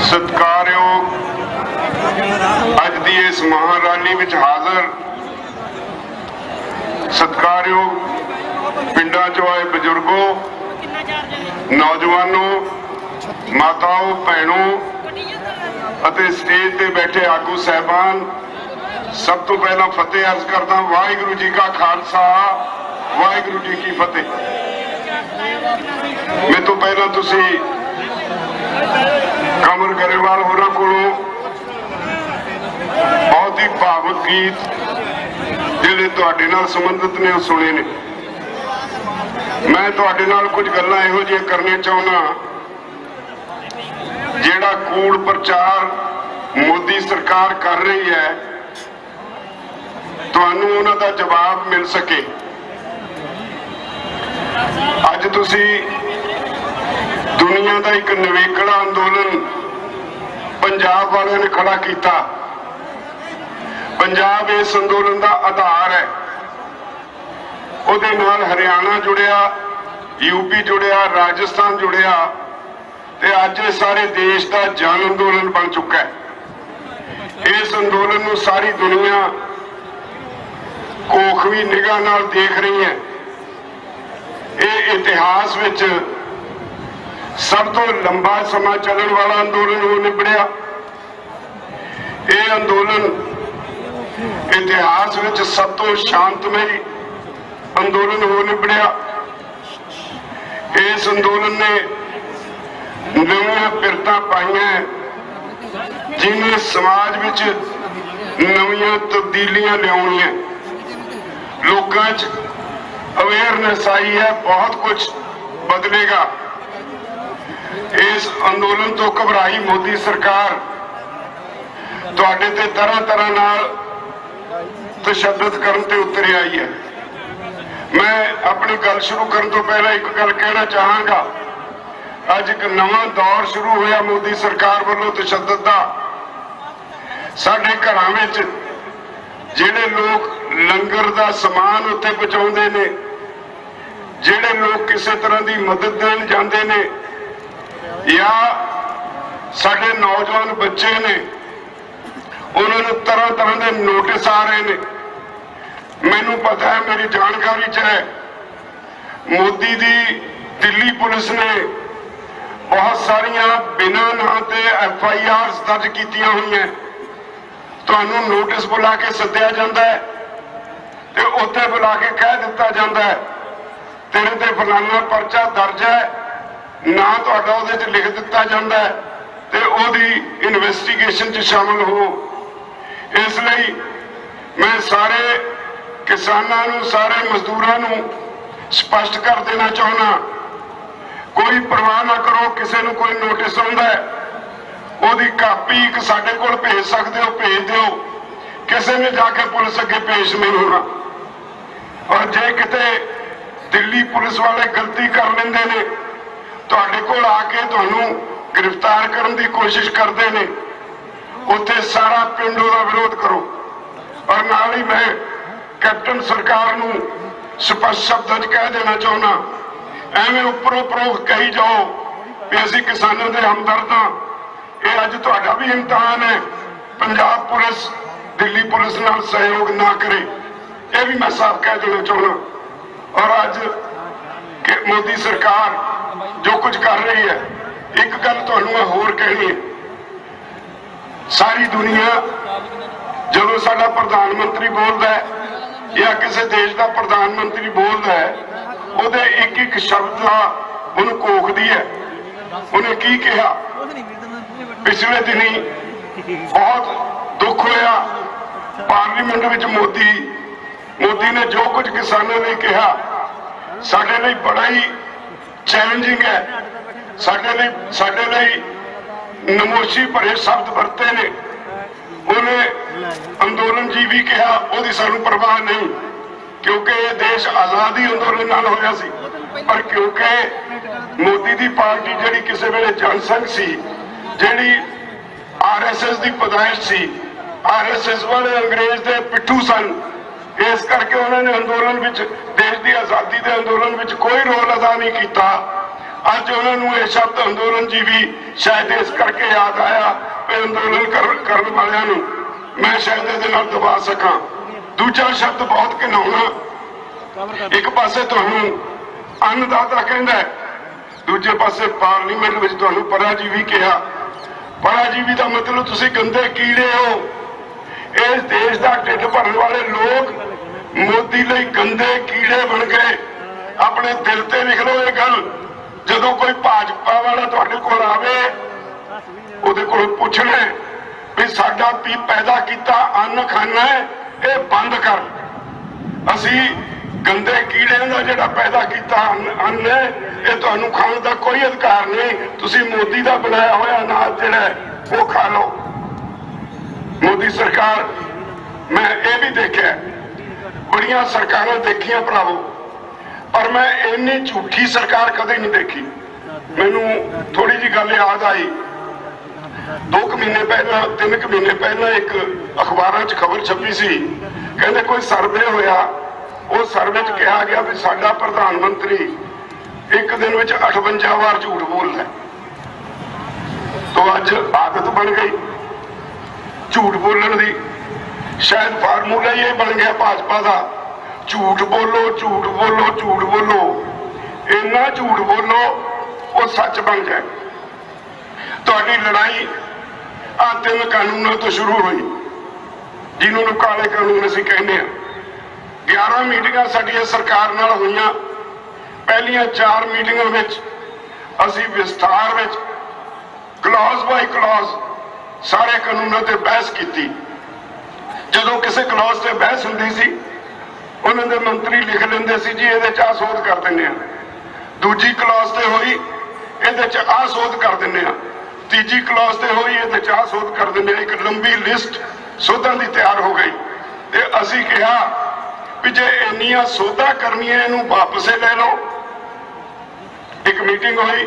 सत्कारयोग अज की इस महारैली में हाजिर सत्कारयोग पिंडा चो आए बजुर्गों, नौजवानों, माताओं, भैनों अते स्टेज ते बैठे आगू साहबान, सब तो पहला फतेह अर्ज करदा। वाहिगुरू जी का खालसा, वाहिगुरू जी की फतेह। मैं तो पहला तुसी कमर गरेवाल होरां कोलों बहुत ही भावुक गीत जिहड़े तुहाडे नाल संबंधित ने सुने ने। मैं तुहाडे नाल कुछ गल्लां इहो जिहियां करने चाहुंदा जिहड़ा कूड़ प्रचार मोदी सरकार कर रही है, तुहानूं उन्हां दा जवाब मिल सके। अज तुसी दुनिया का एक नवेकड़ा अंदोलन पंजाब वाले ने खड़ा किया। पंजाब इस अंदोलन का आधार है। उहदे नाल हरियाणा जुड़िया, यूपी जुड़िया, राजस्थान जुड़िया ते अज सारे देश का जन अंदोलन बन चुका है। इस अंदोलन नूं सारी दुनिया कोखवी निगाह नाल देख रही है। ये इतिहास विच सब तो लंबा समा चलण वाला अंदोलन हो निबड़िया। यह अंदोलन इतिहास विच सब तो शांतमई अंदोलन हो निबड़िया। इस अंदोलन ने नवीं पिरतां पाईयां जिन्हें समाज विच नवीं तब्दीलियां लियाउणियां, लोकां च अवेयरनेस आई है, बहुत कुछ बदलेगा। इस अंदोलन तो घबराई मोदी सरकार तुहाडे ते तरह तरह नाल तशद्दद करन ते उतरी आई है। मैं अपनी गल शुरू करने तो पहले एक गल कहना चाहांगा। अज एक नवा दौर शुरू होया मोदी सरकार वालों तशद्दद दा। साडे घरां विच जिहड़े लोग लंगर दा समान उत्थे पहुंचाउंदे ने, जिहड़े लोग किसी तरह की मदद देण जांदे ने, या साडे नौजवान बच्चे ने, उन्होंने तरह तरह के नोटिस आ रहे हैं। मैनू पता है, मेरी जानकारी च है, मोदी दी दिल्ली पुलिस ने बहुत सारिया बिना नां ते FIR दर्ज कीतियां हुई हैं। तुहानूं नोटिस बुला के सद्दिया जाता है ते उत्थे बुला के कह दिता जाता है तेरे ते फलाना परचा दर्ज है, ना तुहाडा उहदे च लिख दिता जाता है ते उहदी इन्वेस्टिगेशन च शामिल हो। इसलिए मैं सारे किसानां नूं, सारे मजदूरां नूं स्पष्ट कर देना चाहुंदा, कोई परवाह ना करो। किसी नूं कोई नोटिस आउंदा है, उहदी कापी एक साडे कोल भेज सकदे हो, भेज दिओ। किसी ने जाके पुलिस अगे पेश नहीं होना। और जे किते दिल्ली पुलिस वाले गलती कर लेंदे ने, तुहाडे कोल आके तुहानूं गिरफ्तार करने की कोशिश करते हैं, उत्थे सारा पिंड उहदा विरोध करो। और नाल ही मैं कैप्टन सरकार नूं स्पष्ट शब्दां च कह देना चाहुंदा, एवें उपरों उपरों कही जाओ कि असीं किसानां दे हमदर्द हां। ये अज तुहाडा भी इम्तिहान है। पंजाब पुलिस दिल्ली पुलिस नाल सहयोग ना करे, यह भी मैं साफ कह देना चाहुंदा। और अज कि मोदी सरकार जो कुछ कर रही है, एक गल तुहानूं मैं होर कहनी है। सारी दुनिया जदों साडा प्रधानमंत्री बोलदा है या किसी देश का प्रधानमंत्री बोलदा है, उहदे एक एक शब्द का उन्हें कोखदी है। उन्हें की कहा? पिछले दिनी बहुत दुख होया पार्लीमेंट विच मोदी ने जो कुछ किसानों ने कहा, साडे लई बड़ा ही चैलेंजिंग है। साडे लई नमोशी भरे शब्द वरते ने। उन्हें अंदोलन जी भी कहा, उसकी सानू परवाह नहीं, क्योंकि ये देश आज़ादी अंदोलन नाल होया सी। पर क्योंकि मोदी दी पार्टी जिहड़ी किसी वेले जनसंघ सी, जिहड़ी RSS की पैदाइश सी, RSS वाले अंग्रेज दे पिट्ठू सन, इस करके उन्होंने अंदोलन विच, देश की आज़ादी के अंदोलन विच कोई रोल अदा नहीं किया। ਅੱਜ ਉਹਨਾਂ ਨੂੰ ਇਹ ਸ਼ਬਦ ਅੰਦੋਲਨ ਜੀਵੀ ਸ਼ਾਇਦ ਇਸ ਕਰਕੇ ਯਾਦ ਆਇਆ ਵੀ ਅੰਦੋਲਨ ਕਰਨ ਵਾਲਿਆਂ ਨੂੰ ਮੈਂ ਸ਼ਾਇਦ ਇਹਦੇ ਨਾਲ ਦਬਾ ਸਕਾਂ। ਦੂਜਾ ਸ਼ਬਦ ਬਹੁਤ ਘਿਨਾਉਣਾ, ਇੱਕ ਪਾਸੇ ਤੁਹਾਨੂੰ ਅੰਨਦਾਤਾ ਕਹਿੰਦਾ ਹੈ, ਦੂਜੇ ਪਾਸੇ ਪਾਰਲੀਮੈਂਟ ਵਿੱਚ ਤੁਹਾਨੂੰ ਪਰਾਜੀਵੀ ਕਿਹਾ। ਪਰਾਜੀਵੀ ਦਾ ਮਤਲਬ ਤੁਸੀਂ ਗੰਦੇ ਕੀੜੇ ਹੋ। ਇਸ ਦੇਸ਼ ਦਾ ਢਿੱਡ ਭਰਨ ਵਾਲੇ ਲੋਕ ਮੋਦੀ ਲਈ ਗੰਦੇ ਕੀੜੇ ਬਣ ਗਏ। ਆਪਣੇ ਦਿਲ ਤੇ ਲਿਖ ਲਓ ਇਹ ਗੱਲ। ਜਦੋਂ ਕੋਈ ਭਾਜਪਾ ਵਾਲਾ ਤੁਹਾਡੇ ਕੋਲ ਆਵੇ ਉਹਦੇ ਕੋਲ ਪੁੱਛਣਾ ਵੀ ਸਾਡਾ ਵੀ ਪੈਦਾ ਕੀਤਾ ਅੰਨ ਖਾਣਾ ਹੈ, ਇਹ ਬੰਦ ਕਰ। ਅਸੀਂ ਗੰਦੇ ਕੀੜਿਆਂ ਦਾ ਜਿਹੜਾ ਪੈਦਾ ਕੀਤਾ ਅੰਨ ਹੈ ਇਹ ਤੁਹਾਨੂੰ ਖਾਣ ਦਾ ਕੋਈ ਅਧਿਕਾਰ ਨਹੀਂ। ਤੁਸੀਂ ਮੋਦੀ ਦਾ ਬਣਾਇਆ ਹੋਇਆ ਅਨਾਜ ਜਿਹੜਾ ਉਹ ਖਾ ਲਓ। ਮੋਦੀ ਸਰਕਾਰ, ਮੈਂ ਇਹ ਵੀ ਦੇਖਿਆ, ਬੜੀਆਂ ਸਰਕਾਰਾਂ ਦੇਖੀਆਂ ਭਰਾਵੋ, ਪਰ ਮੈਂ ਇੰਨੀ ਝੂਠੀ ਸਰਕਾਰ ਕਦੇ ਨਹੀਂ ਦੇਖੀ। ਮੈਨੂੰ ਥੋੜੀ ਜਿਹੀ ਗੱਲ ਯਾਦ ਆਈ, 2 ਮਹੀਨੇ ਪਹਿਲਾਂ 3 ਮਹੀਨੇ ਪਹਿਲਾਂ ਇੱਕ ਅਖਬਾਰਾਂ 'ਚ ਖਬਰ ਛਪੀ ਸੀ, ਕਹਿੰਦੇ ਕੋਈ ਸਰਵੇ ਹੋਇਆ, ਉਹ ਸਰਵੇ 'ਚ ਕਿਹਾ ਗਿਆ ਵੀ ਸਾਡਾ ਪ੍ਰਧਾਨ ਮੰਤਰੀ ਇੱਕ ਦਿਨ ਵਿੱਚ 58 ਵਾਰ ਝੂਠ ਬੋਲਦਾ। ਤੋਂ ਅੱਜ ਆਦਤ ਬਣ ਗਈ ਝੂਠ ਬੋਲਣ ਦੀ। ਸ਼ਾਇਦ ਫਾਰਮੂਲਾ ਹੀ ਇਹ ਬਣ ਗਿਆ ਭਾਜਪਾ ਦਾ, ਝੂਠ ਬੋਲੋ, ਝੂਠ ਬੋਲੋ, ਝੂਠ ਬੋਲੋ, ਇੰਨਾ ਝੂਠ ਬੋਲੋ ਉਹ ਸੱਚ ਬਣ ਜਾਏ। ਤੁਹਾਡੀ ਲੜਾਈ ਆ 3 ਕਾਨੂੰਨਾਂ ਤੋਂ ਸ਼ੁਰੂ ਹੋਈ, ਜਿਹਨਾਂ ਨੂੰ ਕਾਲੇ ਕਾਨੂੰਨ ਅਸੀਂ ਕਹਿੰਦੇ ਹਾਂ। 11 ਮੀਟਿੰਗਾਂ ਸਾਡੀਆਂ ਸਰਕਾਰ ਨਾਲ ਹੋਈਆਂ। ਪਹਿਲੀਆਂ 4 ਮੀਟਿੰਗਾਂ ਵਿੱਚ ਅਸੀਂ ਵਿਸਥਾਰ ਵਿੱਚ ਕਲੌਜ਼ ਬਾਈ ਕਲੌਜ਼ ਸਾਰੇ ਕਾਨੂੰਨਾਂ ਤੇ ਬਹਿਸ ਕੀਤੀ। ਜਦੋਂ ਕਿਸੇ ਕਲੌਜ਼ ਤੇ ਬਹਿਸ ਹੁੰਦੀ ਸੀ ਉਹਨਾਂ ਦੇ ਮੰਤਰੀ ਲਿਖ ਲੈਂਦੇ ਸੀ ਜੀ ਇਹਦੇ 'ਚ ਆਹ ਸੋਧ ਕਰ ਦਿੰਦੇ ਆ। ਦੂਜੀ ਕਲੌਜ਼ ਤੇ ਹੋਈ ਇਹਦੇ 'ਚ ਆਹ ਸੋਧ ਕਰ ਦਿੰਦੇ ਆ। ਤੀਜੀ ਕਲੌਜ਼ ਤੇ ਹੋਈ ਇਹਦੇ 'ਚ ਆਹ ਸੋਧ ਕਰ ਦਿੰਦੇ ਆ। ਇੱਕ ਲੰਬੀ ਲਿਸਟ ਸੋਧਾਂ ਦੀ ਤਿਆਰ ਹੋ ਗਈ ਤੇ ਅਸੀਂ ਕਿਹਾ ਵੀ ਜੇ ਇੰਨੀਆਂ ਸੋਧਾਂ ਕਰਨੀਆਂ ਇਹਨੂੰ ਵਾਪਸੇ ਲੈ ਲਓ। ਇੱਕ ਮੀਟਿੰਗ ਹੋਈ,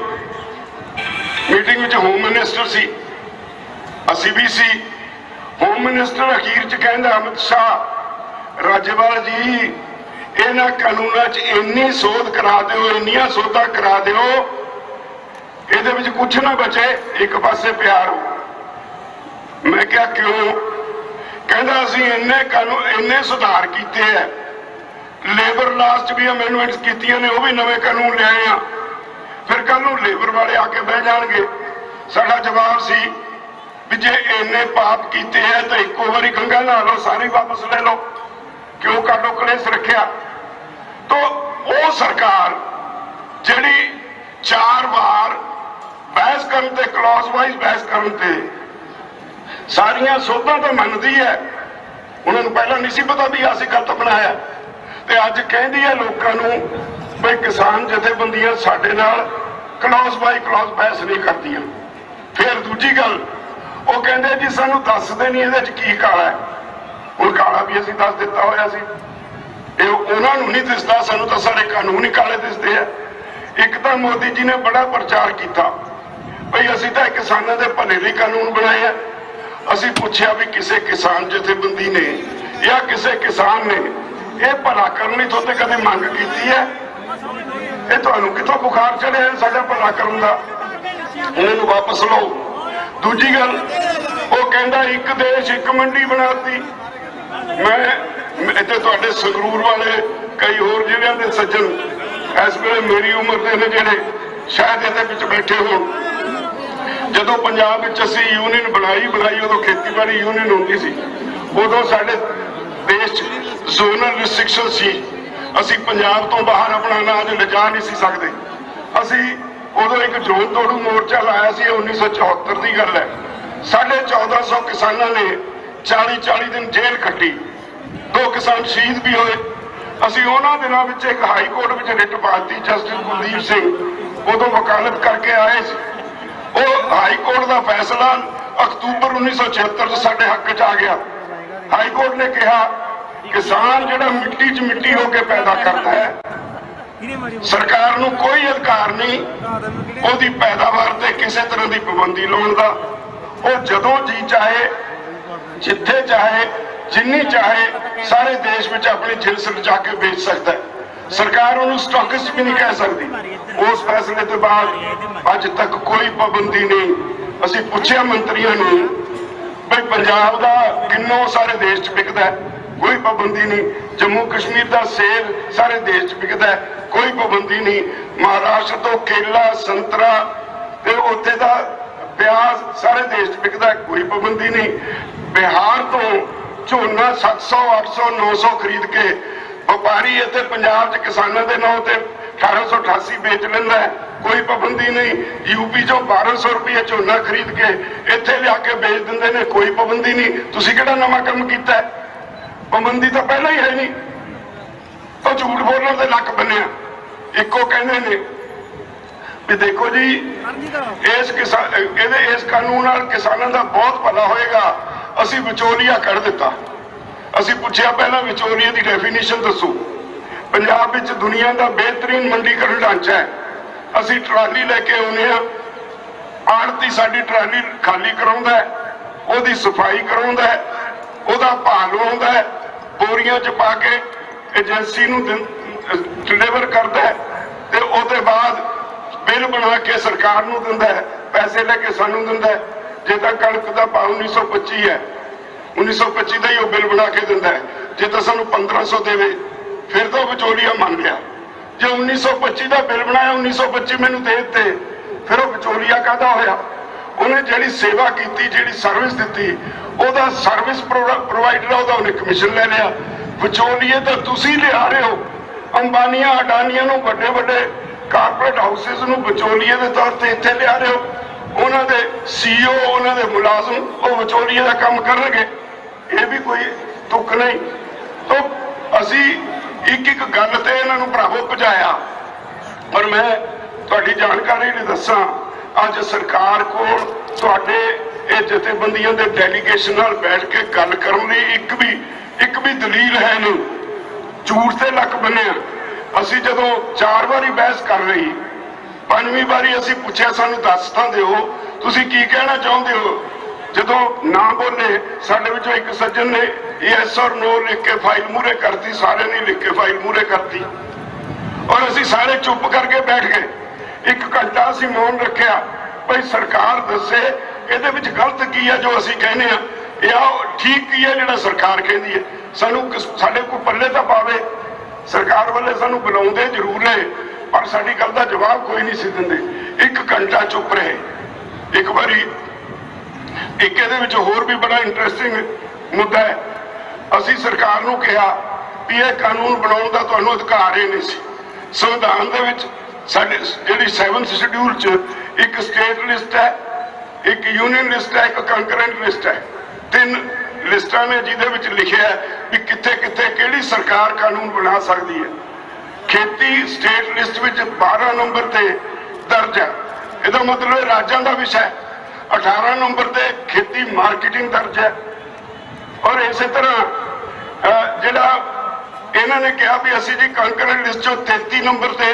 ਮੀਟਿੰਗ ਵਿੱਚ ਹੋਮ ਮਿਨਿਸਟਰ ਸੀ, ਅਸੀਂ ਵੀ ਸੀ। ਹੋਮ ਮਿਨਿਸਟਰ ਅਖੀਰ 'ਚ ਕਹਿੰਦਾ ਅਮਿਤ ਸ਼ਾਹ ਰਾਜੇਵਾਲ ਜੀ ਇਹਨਾਂ ਕਾਨੂੰਨਾਂ 'ਚ ਇੰਨੀ ਸੋਧ ਕਰਾ ਦਿਓ, ਇੰਨੀਆਂ ਸੋਧਾਂ ਕਰਾ ਦਿਓ ਇਹਦੇ ਵਿੱਚ ਕੁਛ ਨਾ ਬਚੇ, ਇੱਕ ਪਾਸੇ ਪਿਆਰ ਹੋ। ਮੈਂ ਕਿਹਾ ਕਿਉਂ? ਕਹਿੰਦਾ ਅਸੀਂ ਇੰਨੇ ਸੁਧਾਰ ਕੀਤੇ ਹੈ, ਲੇਬਰ ਲਾਅ 'ਚ ਵੀ ਅਮੈਂਡਮੈਂਟਸ ਕੀਤੀਆਂ ਨੇ, ਉਹ ਵੀ ਨਵੇਂ ਕਾਨੂੰਨ ਲਿਆਏ ਆ। ਫਿਰ ਕੱਲ ਨੂੰ ਲੇਬਰ ਵਾਲੇ ਆ ਕੇ ਬਹਿ ਜਾਣਗੇ। ਸਾਡਾ ਜਵਾਬ ਸੀ ਵੀ ਜੇ ਇੰਨੇ ਪਾਪ ਕੀਤੇ ਹੈ ਤਾਂ ਇੱਕੋ ਵਾਰੀ ਗੰਗਾ ਨਹਾ ਲਓ, ਸਾਰੇ ਵਾਪਸ ਲੈ ਲਓ, ਕਿਉਂ ਕਾਟੋ ਕਲੇਸ਼ ਰੱਖਿਆ? ਤਾਂ ਉਹ ਸਰਕਾਰ ਜਿਹੜੀ 4 ਵਾਰ ਬਹਿਸ ਕਰਨ ਤੇ ਕਲੌਜ਼ ਵਾਈਜ਼ ਬਹਿਸ ਕਰਨ ਤੇ ਸਾਰੀਆਂ ਸੋਧਾਂ ਤਾਂ ਮੰਨਦੀ ਹੈ, ਉਹਨਾਂ ਨੂੰ ਪਹਿਲਾਂ ਨਹੀਂ ਸੀ ਪਤਾ ਵੀ ਅਸੀਂ ਗਲਤ ਬਣਾਇਆ, ਤੇ ਅੱਜ ਕਹਿੰਦੀ ਹੈ ਲੋਕਾਂ ਨੂੰ ਵੀ ਕਿਸਾਨ ਜਥੇਬੰਦੀਆਂ ਸਾਡੇ ਨਾਲ ਕਲੌਜ਼ ਬਾਈ ਕਲੌਜ਼ ਬਹਿਸ ਨਹੀਂ ਕਰਦੀਆਂ। ਫਿਰ ਦੂਜੀ ਗੱਲ ਉਹ ਕਹਿੰਦੇ ਜੀ ਸਾਨੂੰ ਦੱਸਦੇ ਨਹੀਂ ਇਹਦੇ 'ਚ ਕੀ ਕਾਲਾ ਹੈ। ਹੁਣ ਕਾਲਾ ਵੀ ਅਸੀਂ ਦੱਸ ਦਿੱਤਾ ਹੋਇਆ ਸੀ, ਇਹ ਉਹਨਾਂ ਨੂੰ ਨਹੀਂ ਦਿਸਦਾ, ਸਾਨੂੰ ਤਾਂ ਸਾਡੇ ਕਾਨੂੰਨ ਹੀ ਕਾਲੇ ਦਿਸਦੇ ਆ। ਇੱਕ ਤਾਂ ਮੋਦੀ ਜੀ ਨੇ ਬੜਾ ਪ੍ਰਚਾਰ ਕੀਤਾ ਭਈ ਅਸੀਂ ਤਾਂ ਕਿਸਾਨਾਂ ਦੇ ਭਲੇ ਲਈ ਕਾਨੂੰਨ ਬਣਾਏ ਆ। ਅਸੀਂ ਪੁੱਛਿਆ ਵੀ ਕਿਸੇ ਕਿਸਾਨ ਜਥੇਬੰਦੀ ਨੇ ਜਾਂ ਕਿਸੇ ਕਿਸਾਨ ਨੇ ਇਹ ਭਲਾ ਕਰਨ ਲਈ ਤੁਹਾਡੇ ਕਦੇ ਮੰਗ ਕੀਤੀ ਹੈ? ਇਹ ਤੁਹਾਨੂੰ ਕਿੱਥੋਂ ਬੁਖਾਰ ਚੜਿਆ ਸਾਡਾ ਭਲਾ ਕਰਨ ਦਾ? ਇਹਨੂੰ ਵਾਪਸ ਲਓ। ਦੂਜੀ ਗੱਲ ਉਹ ਕਹਿੰਦਾ ਇੱਕ ਦੇਸ਼ ਇੱਕ ਮੰਡੀ ਬਣਾਤੀ। ਮੈਂ ਇੱਥੇ ਤੁਹਾਡੇ ਸੰਗਰੂਰ ਵਾਲੇ ਕਈ ਹੋਰ ਜ਼ਿਲ੍ਹਿਆਂ ਦੇ ਸੱਜਣ ਇਸ ਵੇਲੇ ਮੇਰੀ ਉਮਰ ਦੇ ਨੇ ਜਿਹੜੇ ਸ਼ਾਇਦ ਇਹਦੇ ਵਿੱਚ ਬੈਠੇ ਹੋਣ। ਜਦੋਂ ਪੰਜਾਬ ਵਿੱਚ ਅਸੀਂ ਯੂਨੀਅਨ ਬਣਾਈ ਉਦੋਂ ਖੇਤੀਬਾੜੀ ਯੂਨੀਅਨ ਹੁੰਦੀ ਸੀ। ਉਦੋਂ ਸਾਡੇ ਦੇਸ਼ 'ਚ ਜ਼ੋਨਲ ਰਿਸਟ੍ਰਿਕਸ਼ਨ ਸੀ, ਅਸੀਂ ਪੰਜਾਬ ਤੋਂ ਬਾਹਰ ਆਪਣਾ ਅਨਾਜ ਲਿਜਾ ਨਹੀਂ ਸੀ ਸਕਦੇ। ਅਸੀਂ ਉਦੋਂ ਇੱਕ ਜੋਨ ਤੋੜੂ ਮੋਰਚਾ ਲਾਇਆ ਸੀ, 1974 ਦੀ ਗੱਲ ਹੈ। 1450 ਕਿਸਾਨਾਂ ਨੇ 40 ਦਿਨ ਜੇਲ੍ਹ ਕੱਟੀ, 2 ਕਿਸਾਨ ਸ਼ਹੀਦ ਵੀ ਹੋਏ। ਅਸੀਂ ਉਹਨਾਂ ਦਿਨਾਂ ਵਿੱਚ ਇੱਕ ਹਾਈ ਕੋਰਟ ਵਿੱਚ ਰਿਟ ਪਾਤੀ, ਜਸਟਿਸ ਕੁਲਦੀਪ ਸਿੰਘ ਉਦੋਂ ਵਕਾਲਤ ਕਰਕੇ ਆਏ ਸੀ। ਉਹ ਹਾਈ ਕੋਰਟ ਦਾ ਫੈਸਲਾ ਅਕਤੂਬਰ 1976 ਚ ਸਾਡੇ ਹੱਕ 'ਚ ਆ ਗਿਆ। ਹਾਈ ਕੋਰਟ ਨੇ ਕਿਹਾ ਕਿਸਾਨ ਜਿਹੜਾ ਮਿੱਟੀ 'ਚ ਮਿੱਟੀ ਹੋ ਕੇ ਪੈਦਾ ਕਰਦਾ ਹੈ, ਸਰਕਾਰ ਨੂੰ ਕੋਈ ਅਧਿਕਾਰ ਨਹੀਂ ਉਹਦੀ ਪੈਦਾਵਾਰ ਤੇ ਕਿਸੇ ਤਰ੍ਹਾਂ ਦੀ ਪਾਬੰਦੀ ਲਾਉਣ ਦਾ। ਉਹ ਜਦੋਂ ਜੀ ਚਾਹੇ, ਜਿੱਥੇ ਚਾਹੇ, ਜਿੰਨੀ ਚਾਹੇ ਸਾਰੇ ਦੇਸ਼ ਵਿੱਚ ਆਪਣੀ ਜਿਣਸ ਲਿਜਾ ਕੇ ਵੇਚ ਸਕਦਾ ਹੈ। सरकार उन्होंने स्टॉकिस्ट भी नहीं कह सकती। उस फैसले के बाद अज तक कोई पाबंदी नहीं। असीं पुछिया मंत्रियों नूं बई पंजाब दा किन्नो सारे देश च बिकदा है, कोई पाबंदी नहीं। जम्मू कश्मीर दा सेब सारे देश च बिकदा है, कोई पाबंदी नहीं। महाराष्ट्र तो केला संतरा ते उत्थे दा प्याज सारे देश च बिकदा है, कोई पाबंदी नहीं। बिहार तो झोना 700 800 900 खरीद के व्यापारी इत्थे पंजाब च किसानां दे नाम ते 1888 बेच लैंदा है, कोई पाबंदी नहीं। यूपी चों 1200 रुपये झोना खरीद के इत्थे लिया के बेच दिंदे ने, कोई पाबंदी नहीं। तुसीं किहड़ा नवां काम कीता है? पाबंदी तो पहला ही है नहीं। तो झूठ बोलने से लक बनिया इको कहते ने भी देखो जी इस कानून नाल किसानों का बहुत भला होएगा। असी विचोलिया कढ़ दिता। असी पूछया पहला विचोलिया की डेफिनेशन दसो। पंजाब विच दुनिया का बेहतरीन मंडीकरण ढांचा है। असी ट्राली लैके आने, आड़ती साडी ट्राली खाली कराउंदा है, ओहदी सफाई कराउंदा है, ओहदा भाव लवाउंदा है, बोरियां च पा के एजेंसी नूं डिलीवर करता है ते ओहदे बाद बिल बना के सरकार नूं दिंदा है, पैसे लेके सानूं दिंदा है। जे तां कणक दा भाव 1925 है, 1925 का ही वो बिल बना के दिंदा है। जे तां सानूं 1500 देवे फिर तो विचोलिया मान लिया। जे 1925 का बिल बनाया 1925 मैनू दे दिते, फिर वो विचोलिया काहदा होया? उन्हें जिहड़ी सेवा की, जिहड़ी सर्विस दी, ओहदा सर्विस प्रोवाइडर ओहदा उन्हें कमीशन ले लिया। विचोलिए तो तुसीं लिया रहे हो। अंबानिया अडानिया नूं वड्डे वड्डे कारपोरेट हाउसिस नूं विचोलिए के तौर पर इत्थे लिया रहे हो। उन्हां दे CEO उन्हां दे मुलाजम वो विचोलिए का काम करनगे, ये भी कोई तुक नहीं। तो असी एक एक गल ते इन्हां नूं भरावो पहुंचाया। और मैं तुहाडी जानकारी लई दस्सां, अज सरकार कोल तुहाडे ये जथेबंदियों के डेलीगेशन नाल बैठ के गल करन लई एक भी दलील है नहीं। झूठ से लक बनिया। असी जदों 4 बारी बहस कर रही, 5वीं बारी असी पूछया सानू दस तां दिओ तुसीं की कहना चाहुंदे हो। जदों ना बोले साडे विचों एक सज्जन ने यस और नो लिख के फाइल मूहरे करती, सारे ने लिख के फाइल मूहरे करती और असी सारे चुप करके बैठ गए। 1 घंटा असी मौन रखिया भाई सरकार दसे ਇਹਦੇ ਵਿੱਚ गलत की है जो असी कहने या ठीक की है ਜਿਹੜਾ सरकार कहती है। सानू साडे कोई पल्ले तो पावे। सरकार वाले सानू बुलाउंदे जरूर ने पर साडी गल दा जवाब कोई नहीं सी दिंदे। 1 घंटा चुप रहे। एक बारी एक ਇਹਦੇ ਵਿੱਚ होर भी बड़ा इंटरस्टिंग मुद्दा है। असी सरकार नू कहा भी यह कानून बनाउण दा तुहानू अधिकार ही नहीं सी। संविधान दे विच साडे जिहड़ी 7th शेड्यूल च एक स्टेट लिस्ट है, एक यूनियन लिस्ट है, एक कंकरेंट लिस्ट है। 3 लिस्टां ने जिहदे विच लिखिया भी कित्थे कित्थे किहड़ी सरकार कानून बना सकती है। खेती स्टेट लिस्ट विच 12 नंबर ते दर्ज है। इसदा मतलब राज्यां दा विषय। 18 नंबर ते खेती मार्केटिंग दर्ज है। और इस तरह जिहड़ा इन्हां ने कहा भी असीं जी कंकरेंट लिस्ट चों 33 नंबर ते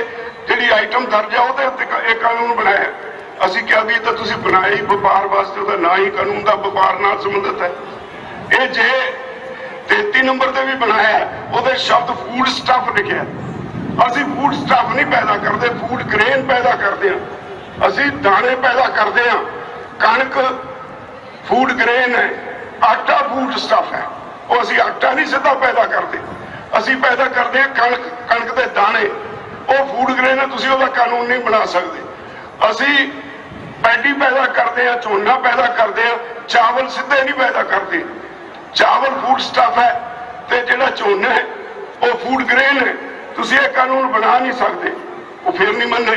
जिहड़ी आइटम दर्ज है ਉਹਦੇ ਉੱਤੇ एक कानून बनाया। ਅਸੀਂ ਕਿਹਾ ਵੀ ਤਾਂ ਤੁਸੀਂ ਬਣਾਇਆ ਹੀ ਵਪਾਰ ਵਾਸਤੇ, ਉਹਦਾ ਨਾ ਹੀ ਕਾਨੂੰਨ ਦਾ ਵਪਾਰ ਨਾਲ ਸੰਬੰਧਿਤ ਹੈ। ਇਹ ਜੇ 33 ਨੰਬਰ ਤੇ ਵੀ ਬਣਾਇਆ ਉਹਦੇ ਸ਼ਬਦ ਫੂਡ ਸਟਫ ਲਿਖਿਆ। ਅਸੀਂ ਫੂਡ ਸਟਫ ਨਹੀਂ ਪੈਦਾ ਕਰਦੇ, ਫੂਡ ਗ੍ਰੇਨ ਪੈਦਾ ਕਰਦੇ ਹਾਂ। ਅਸੀਂ ਦਾਣੇ ਪੈਦਾ ਕਰਦੇ ਹਾਂ। ਕਣਕ ਫੂਡ ਗ੍ਰੇਨ ਹੈ, ਆਟਾ ਫੂਡ ਸਟਫ ਹੈ। ਉਹ ਅਸੀਂ ਆਟਾ ਨਹੀਂ ਸਿੱਧਾ ਪੈਦਾ ਕਰਦੇ, ਅਸੀਂ ਪੈਦਾ ਕਰਦੇ ਹਾਂ ਕਣਕ ਦੇ ਦਾਣੇ। ਉਹ ਫੂਡ ਗ੍ਰੇਨ ਹੈ, ਤੁਸੀਂ ਉਹਦਾ ਕਾਨੂੰਨ ਨਹੀਂ ਬਣਾ ਸਕਦੇ। ਅਸੀਂ पैडी पैदा करते हैं, झोना पैदा करते हैं, चावल सीधे नहीं पैदा करते। चावल फूड स्टफ है तो जो झोना है वो फूड ग्रेन है। तुम ये कानून बना नहीं सकते। वो फिर नहीं मने।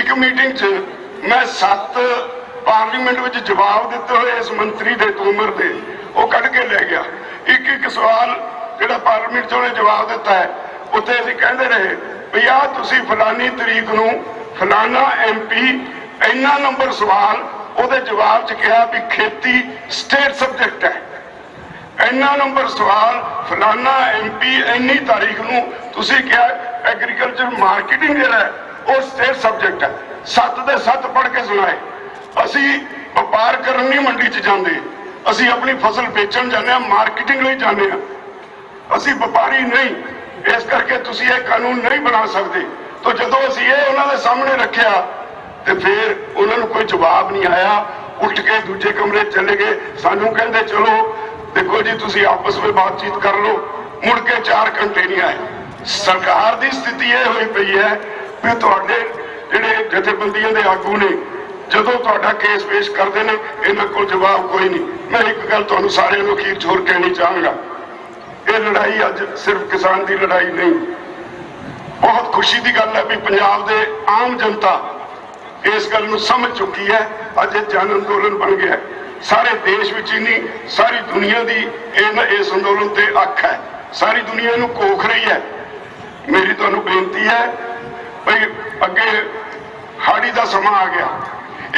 एक मीटिंग च मैं 7 पार्लीमेंट में जवाब देते हुए इस मंत्री के तोमर के वो कढ़ के ले गया। एक सवाल जो पार्लीमेंट च उन्हें जवाब दिता है उत्थे असीं कहते रहे भी आ तुसीं फलानी तरीक नूं फलाना MP इन्ना नंबर सवाल ਉਹਦੇ जवाब च कहा भी खेती स्टेट सब्जेक्ट है। इन्ना नंबर सवाल फलाना MP इन्नी तारीख नूं तुसीं कहा एग्रीकल्चर मार्केटिंग जिहड़ा वो स्टेट सब्जेक्ट है। 7 दे 7 पढ़ के सुनाए। असीं व्यापार करन नहीं मंडी च जांदे, असीं अपनी फसल बेचण जाने, मार्केटिंग लई जाने। असीं व्यापारी नहीं। ਇਸ ਕਰਕੇ ਤੁਸੀਂ ਇਹ ਕਾਨੂੰਨ ਨਹੀਂ ਬਣਾ ਸਕਦੇ। ਤਾਂ ਜਦੋਂ ਅਸੀਂ ਇਹ ਉਹਨਾਂ ਦੇ ਸਾਹਮਣੇ ਰੱਖਿਆ ਤੇ ਫਿਰ ਉਹਨਾਂ ਨੂੰ ਕੋਈ ਜਵਾਬ ਨਹੀਂ ਆਇਆ, ਉੱਠ ਕੇ ਦੂਜੇ ਕਮਰੇ ਚਲੇ ਗਏ। ਸਾਨੂੰ ਕਹਿੰਦੇ ਚਲੋ ਦੇਖੋ ਜੀ ਤੁਸੀਂ ਆਪਸ ਵਿੱਚ ਬਾਤਚੀਤ ਕਰ ਲਓ। ਮੁੜ ਕੇ 4 ਘੰਟੇ ਨਹੀਂ ਆਏ। ਸਰਕਾਰ ਦੀ ਸਥਿਤੀ ਇਹ ਹੋਈ ਪਈ ਹੈ ਵੀ ਤੁਹਾਡੇ ਜਿਹੜੇ ਜਥੇਬੰਦੀਆਂ ਦੇ ਆਗੂ ਨੇ ਜਦੋਂ ਤੁਹਾਡਾ ਕੇਸ ਪੇਸ਼ ਕਰਦੇ ਨੇ ਇਹਨਾਂ ਕੋਲ ਜਵਾਬ ਕੋਈ ਨਹੀਂ। ਮੈਂ ਇੱਕ ਗੱਲ ਤੁਹਾਨੂੰ ਸਾਰਿਆਂ ਨੂੰ ਅਖੀਰ 'ਚ ਹੋਰ ਕਹਿਣੀ ਚਾਹਾਂਗਾ, ਇਹ ਲੜਾਈ ਅੱਜ ਸਿਰਫ ਕਿਸਾਨ ਦੀ ਲੜਾਈ ਨਹੀਂ। ਬਹੁਤ ਖੁਸ਼ੀ ਦੀ ਗੱਲ ਹੈ ਵੀ ਪੰਜਾਬ ਦੇ ਆਮ ਜਨਤਾ ਇਸ ਗੱਲ ਨੂੰ ਸਮਝ ਚੁੱਕੀ ਹੈ। ਅੱਜ ਇਹ ਜਨ ਅੰਦੋਲਨ ਬਣ ਗਿਆ। ਸਾਰੇ ਦੇਸ਼ ਵਿੱਚ ਹੀ ਨਹੀਂ, ਸਾਰੀ ਦੁਨੀਆ ਦੀ ਇਸ ਅੰਦੋਲਨ ਤੇ ਅੱਖ ਹੈ। ਸਾਰੀ ਦੁਨੀਆ ਨੂੰ ਕੋਖ ਰਹੀ ਹੈ। ਮੇਰੀ ਤੁਹਾਨੂੰ ਬੇਨਤੀ ਹੈ ਭਈ ਅੱਗੇ ਹਾੜੀ ਦਾ ਸਮਾਂ ਆ ਗਿਆ।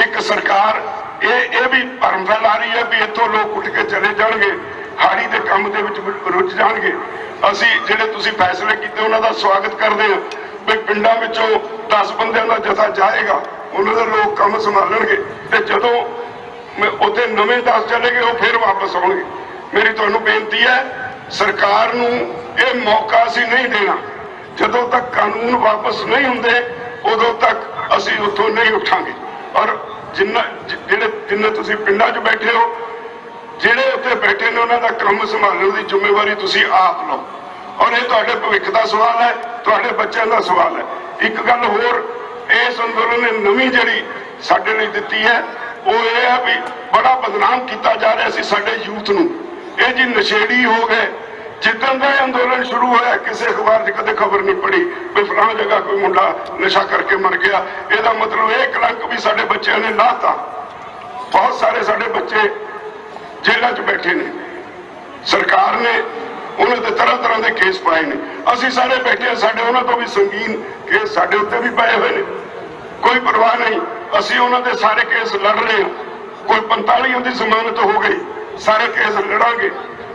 ਇੱਕ ਸਰਕਾਰ ਇਹ ਵੀ ਭਰਮ ਫੈਲਾ ਰਹੀ ਹੈ ਵੀ ਇੱਥੋਂ ਲੋਕ ਉੱਠ ਕੇ ਚਲੇ ਜਾਣਗੇ, ਹਾੜੀ ਦੇ ਕੰਮ ਦੇ ਵਿੱਚ ਰੁੱਝ ਜਾਣਗੇ। ਅਸੀਂ ਜਿਹੜੇ ਤੁਸੀਂ ਫੈਸਲੇ ਕੀਤੇ ਉਹਨਾਂ ਦਾ ਸਵਾਗਤ ਕਰਦੇ ਹਾਂ ਵੀ ਪਿੰਡਾਂ ਵਿੱਚੋਂ 10 ਬੰਦਿਆਂ ਦਾ ਜਥਾ ਜਾਏਗਾ, ਉਹਨਾਂ ਦੇ ਲੋਕ ਕੰਮ ਸੰਭਾਲਣਗੇ ਤੇ ਜਦੋਂ ਉੱਥੇ ਨਵੇਂ 10 ਚਲੇ ਗਏ ਉਹ ਫਿਰ ਵਾਪਸ ਆਉਣਗੇ। ਮੇਰੀ ਤੁਹਾਨੂੰ ਬੇਨਤੀ ਹੈ ਸਰਕਾਰ ਨੂੰ ਇਹ ਮੌਕਾ ਅਸੀਂ ਨਹੀਂ ਦੇਣਾ। ਜਦੋਂ ਤੱਕ ਕਾਨੂੰਨ ਵਾਪਸ ਨਹੀਂ ਹੁੰਦੇ ਉਦੋਂ ਤੱਕ ਅਸੀਂ ਉੱਥੋਂ ਨਹੀਂ ਉੱਠਾਂਗੇ। ਔਰ ਜਿੰਨੇ ਤੁਸੀਂ ਪਿੰਡਾਂ 'ਚ ਬੈਠੇ ਹੋ, ਜਿਹੜੇ ਉੱਥੇ ਬੈਠੇ ਨੇ ਉਹਨਾਂ ਦਾ ਕੰਮ ਸੰਭਾਲਣ ਦੀ ਜ਼ਿੰਮੇਵਾਰੀ ਤੁਸੀਂ ਆਪ ਲਓ। ਔਰ ਇਹ ਤੁਹਾਡੇ ਭਵਿੱਖ ਦਾ ਸਵਾਲ ਹੈ, ਤੁਹਾਡੇ ਬੱਚਿਆਂ ਦਾ ਸਵਾਲ ਹੈ। ਇੱਕ ਗੱਲ ਹੋਰ ਇਸ ਅੰਦੋਲਨ ਨੇ ਨਵੀਂ ਜਿਹੜੀ ਸਾਡੇ ਲਈ ਦਿੱਤੀ ਹੈ ਉਹ ਇਹ ਹੈ ਵੀ ਬੜਾ ਬਦਨਾਮ ਕੀਤਾ ਜਾ ਰਿਹਾ ਸੀ ਸਾਡੇ ਯੂਥ ਨੂੰ। ਇਹ ਜੀ ਨਸ਼ੇੜੀ ਹੋ ਗਏ। ਜਿੱਦਣ ਦਾ ਇਹ ਅੰਦੋਲਨ ਸ਼ੁਰੂ ਹੋਇਆ ਕਿਸੇ ਅਖਬਾਰ 'ਚ ਕਦੇ ਖਬਰ ਨਹੀਂ ਪੜੀ ਵੀ ਫਲਾਣੀ ਜਗ੍ਹਾ ਕੋਈ ਮੁੰਡਾ ਨਸ਼ਾ ਕਰਕੇ ਮਰ ਗਿਆ। ਇਹਦਾ ਮਤਲਬ ਇਹ ਕਲੰਕ ਵੀ ਸਾਡੇ ਬੱਚਿਆਂ ਨੇ ਲਾਤਾ। ਬਹੁਤ ਸਾਰੇ ਸਾਡੇ ਬੱਚੇ ਜੇਲ੍ਹਾਂ 'ਚ ਬੈਠੇ ਨੇ। ਸਰਕਾਰ ਨੇ ਉਹਨਾਂ ਦੇ ਤਰ੍ਹਾਂ ਦੇ ਕੇਸ ਪਾਏ ਨੇ। ਅਸੀਂ ਸਾਰੇ ਬੈਠੇ, ਸਾਡੇ ਉਹਨਾਂ ਤੋਂ ਵੀ ਸੰਗੀਨ ਕੇਸ ਸਾਡੇ ਉੱਤੇ ਵੀ ਪਏ ਹੋਏ ਨੇ। ਕੋਈ ਪਰਵਾਹ ਨਹੀਂ, ਅਸੀਂ ਉਹਨਾਂ ਦੇ ਸਾਰੇ ਕੇਸ ਲੜ ਰਹੇ ਹਾਂ। ਕੋਈ 45 ਦੀ ਜ਼ਮਾਨਤ ਹੋ ਗਈ, ਸਾਰੇ ਕੇਸ ਲੜਾਂਗੇ।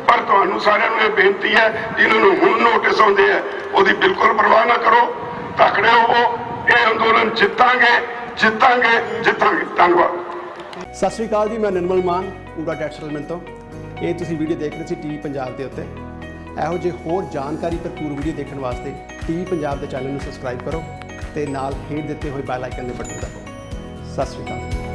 ਪਰ ਤੁਹਾਨੂੰ ਸਾਰਿਆਂ ਨੂੰ ਇਹ ਬੇਨਤੀ ਹੈ ਜਿਨ੍ਹਾਂ ਨੂੰ ਹੁਣ ਨੋਟਿਸ ਆਉਂਦੇ ਆ ਉਹਦੀ ਬਿਲਕੁਲ ਪਰਵਾਹ ਨਾ ਕਰੋ, ਤਕੜੇ ਹੋਵੋ। ਇਹ ਅੰਦੋਲਨ ਜਿੱਤਾਂਗੇ, ਜਿੱਤਾਂਗੇ, ਜਿੱਤਾਂਗੇ। ਧੰਨਵਾਦ। ਸਤਿ ਸ਼੍ਰੀ ਅਕਾਲ ਜੀ, ਮੈਂ ਨਿਰਮਲ ਮਾਨ ਪੂਰਾ ਟੈਕਸ ਸੈਟਲਮੈਂਟ ਤੋਂ। ਇਹ ਤੁਸੀਂ ਵੀਡੀਓ ਦੇਖ ਰਹੇ ਸੀ ਟੀਵੀ ਪੰਜਾਬ ਦੇ ਉੱਤੇ। ਇਹੋ ਜਿਹੇ ਹੋਰ ਜਾਣਕਾਰੀ ਭਰਪੂਰ ਵੀਡੀਓ ਦੇਖਣ ਵਾਸਤੇ ਟੀਵੀ ਪੰਜਾਬ ਦੇ ਚੈਨਲ ਨੂੰ ਸਬਸਕ੍ਰਾਈਬ ਕਰੋ ਤੇ ਨਾਲ ਹੇਠ ਦਿੱਤੇ ਹੋਏ ਬੈਲ ਆਈਕਨ ਦੇ ਬਟਨ ਦਬਾਓ। ਸਤਿ ਸ਼੍ਰੀ ਅਕਾਲ।